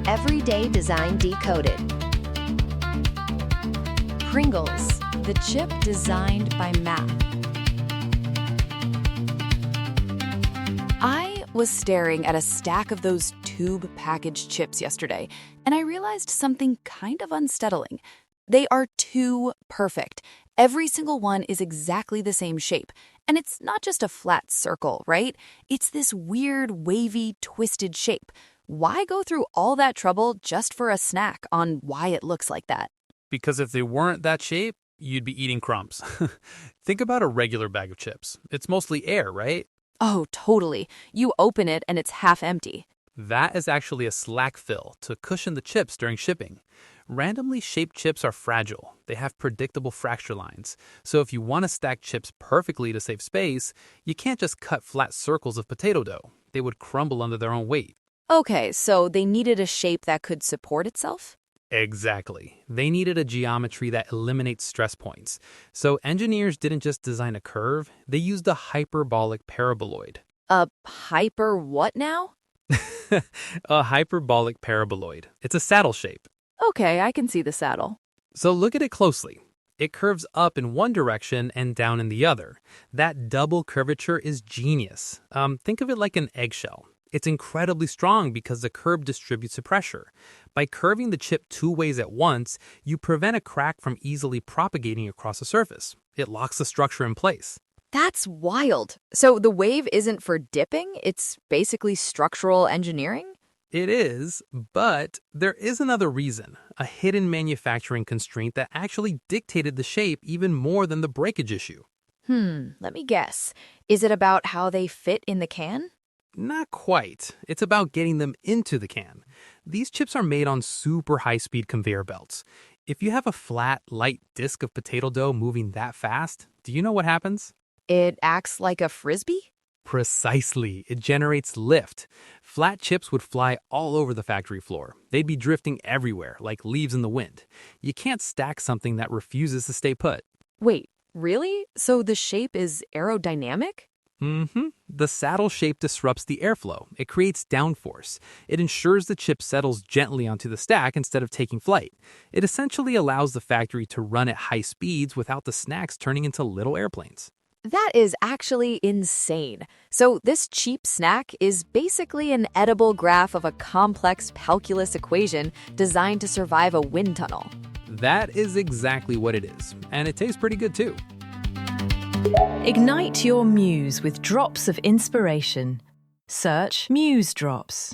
Everyday design decoded. Pringles, the chip designed by math. I was staring at a stack of those tube packaged chips yesterday, and I realized something kind of unsettling. They are too perfect. Every single one is exactly the same shape. And it's not just a flat circle, right? It's this weird, wavy, twisted shape. Why go through all that trouble just for a snack on why it looks like that? Because if they weren't that shape, you'd be eating crumbs. Think about a regular bag of chips. It's mostly air, right? Oh, totally. You open it and it's half empty. That is actually a slack fill to cushion the chips during shipping. Randomly shaped chips are fragile. They have predictable fracture lines. So if you want to stack chips perfectly to save space, you can't just cut flat circles of potato dough. They would crumble under their own weight. Okay, so they needed a shape that could support itself? Exactly. They needed a geometry that eliminates stress points. So engineers didn't just design a curve, they used a hyperbolic paraboloid. A hyper what now? A hyperbolic paraboloid. It's a saddle shape. Okay, I can see the saddle. So look at it closely. It curves up in one direction and down in the other. That double curvature is genius. Think of it like an eggshell. It's incredibly strong because the curve distributes the pressure. By curving the chip two ways at once, you prevent a crack from easily propagating across the surface. It locks the structure in place. That's wild. So the wave isn't for dipping, it's basically structural engineering? It is, but there is another reason, a hidden manufacturing constraint that actually dictated the shape even more than the breakage issue. Let me guess. Is it about how they fit in the can? Not quite. It's about getting them into the can. These chips are made on super high-speed conveyor belts. If you have a flat, light disk of potato dough moving that fast, do you know what happens? It acts like a frisbee? Precisely. It generates lift. Flat chips would fly all over the factory floor. They'd be drifting everywhere, like leaves in the wind. You can't stack something that refuses to stay put. Wait, really? So the shape is aerodynamic? The saddle shape disrupts the airflow. It creates downforce. It ensures the chip settles gently onto the stack instead of taking flight. It essentially allows the factory to run at high speeds without the snacks turning into little airplanes. That is actually insane. So this cheap snack is basically an edible graph of a complex calculus equation designed to survive a wind tunnel. That is exactly what it is. And it tastes pretty good too. Ignite your muse with drops of inspiration. Search Musedrops.